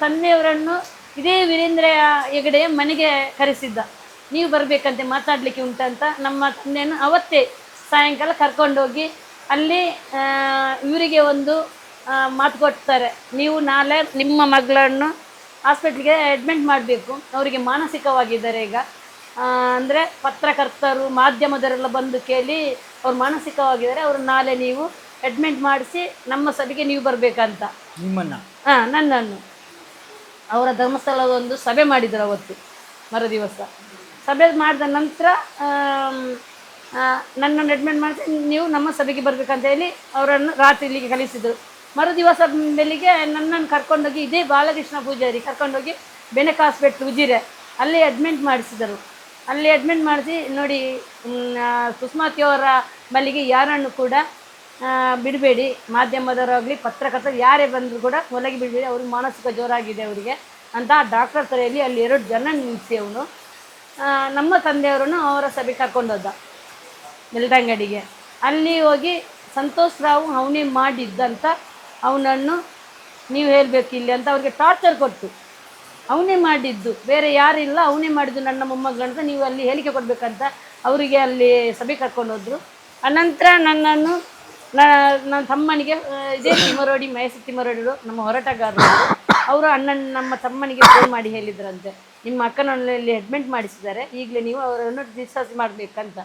ತಂದೆಯವರನ್ನು ಇದೇ ವೀರೇಂದ್ರ ಹೆಗಡೆಯ ಮನೆಗೆ ಕರೆಸಿದ್ದ. ನೀವು ಬರಬೇಕಂತೆ ಮಾತಾಡಲಿಕ್ಕೆ ಉಂಟಂತ ನಮ್ಮ ತಂದೆಯನ್ನು ಅವತ್ತೇ ಸಾಯಂಕಾಲ ಕರ್ಕೊಂಡೋಗಿ ಅಲ್ಲಿ ಇವರಿಗೆ ಒಂದು ಮಾತು ಕೊಡ್ತಾರೆ, ನೀವು ನಾಳೆ ನಿಮ್ಮ ಮಗಳನ್ನು ಹಾಸ್ಪಿಟ್ಲಿಗೆ ಅಡ್ಮಿಟ್ ಮಾಡಬೇಕು, ಅವರಿಗೆ ಮಾನಸಿಕವಾಗಿದ್ದಾರೆ ಈಗ. ಅಂದರೆ ಪತ್ರಕರ್ತರು ಮಾಧ್ಯಮದವರೆಲ್ಲ ಬಂದು ಕೇಳಿ ಅವ್ರು ಮಾನಸಿಕವಾಗಿದ್ದಾರೆ, ಅವರು ನಾಳೆ ನೀವು ಅಡ್ಮಿಟ್ ಮಾಡಿಸಿ ನಮ್ಮ ಸಭೆಗೆ ನೀವು ಬರಬೇಕಂತ. ನಿಮ್ಮನ್ನು? ನನ್ನನ್ನು ಅವರ ಧರ್ಮಸ್ಥಳದ ಒಂದು ಸಭೆ ಮಾಡಿದರು ಅವತ್ತು ಮರುದಿವಸ. ಸಭೆ ಮಾಡಿದ ನಂತರ ನನ್ನನ್ನು ಅಡ್ಮಿಟ್ ಮಾಡಿಸಿ ನೀವು ನಮ್ಮ ಸಭೆಗೆ ಬರಬೇಕಂತ ಹೇಳಿ ಅವರನ್ನು ರಾತ್ರಿ ಇಲ್ಲಿಗೆ ಕಳಿಸಿದರು. ಮರುದಿವಸ ಬೆಳಿಗ್ಗೆ ನನ್ನನ್ನು ಕರ್ಕೊಂಡೋಗಿ ಇದೇ ಬಾಲಕೃಷ್ಣ ಪೂಜಾರಿ ಕರ್ಕೊಂಡೋಗಿ ಬೆನಕ ಹಾಸ್ಪಿಟ್ಲ್ ಉಜಿರೆ ಅಲ್ಲಿ ಅಡ್ಮಿಟ್ ಮಾಡಿಸಿದರು. ಅಲ್ಲಿ ಅಡ್ಮಿಟ್ ಮಾಡಿಸಿ ನೋಡಿ, ಸುಷ್ಮಾತಿಯವರ ಬಳಿಗೆ ಯಾರನ್ನು ಕೂಡ ಬಿಡಬೇಡಿ, ಮಾಧ್ಯಮದವರಾಗಲಿ ಪತ್ರಕರ್ತರು ಯಾರೇ ಬಂದರೂ ಕೂಡ ಒಳಗೆ ಬಿಡಬೇಡಿ, ಅವ್ರಿಗೆ ಮಾನಸಿಕ ಜೋರಾಗಿದೆ ಅವರಿಗೆ ಅಂತ ಡಾಕ್ಟರ್ ತಲೆಯಲ್ಲಿ ಅಲ್ಲಿ 2 ಜನ ನಿಲ್ಲಿಸಿ ಅವನು ನಮ್ಮ ತಂದೆಯವರನ್ನು ಅವರ ಸಭೆ ಕರ್ಕೊಂಡೋದ ಬೆಳ್ತಂಗಡಿಗೆ. ಅಲ್ಲಿ ಹೋಗಿ ಸಂತೋಷ್ ರಾವ್ ಅವನೇ ಮಾಡಿದ್ದಂತ ಅವನನ್ನು ನೀವು ಹೇಳಬೇಕು ಇಲ್ಲಿ ಅಂತ ಅವ್ರಿಗೆ ಟಾರ್ಚರ್ ಕೊಟ್ಟು, ಅವನೇ ಮಾಡಿದ್ದು ಬೇರೆ ಯಾರಿಲ್ಲ, ಅವನೇ ಮಾಡಿದ್ದು ನನ್ನ ಮೊಮ್ಮಗಳಂತ ನೀವು ಅಲ್ಲಿ ಹೇಳಿಕೆ ಕೊಡಬೇಕಂತ ಅವರಿಗೆ ಅಲ್ಲಿ ಸಭೆ ಕರ್ಕೊಂಡೋದ್ರು. ಅನಂತರ ನನ್ನನ್ನು ನನ್ನ ತಮ್ಮನಿಗೆ ಇದೇ ತಿಮರೋಡಿ ಮಹೇಶ್ ತಿಮರೋಡಿರು ನಮ್ಮ ಹೋರಾಟಗಾರರು ಅವರು ನಮ್ಮ ತಮ್ಮನಿಗೆ ಫೋನ್ ಮಾಡಿ ಹೇಳಿದ್ರಂತೆ, ನಿಮ್ಮ ಅಕ್ಕನಲ್ಲಿ ಅಡ್ಮಿಟ್ ಮಾಡಿಸಿದ್ದಾರೆ, ಈಗಲೇ ನೀವು ಅವರನ್ನು ಡಿಸ್ಚಾರ್ಜ್ ಮಾಡಬೇಕಂತ.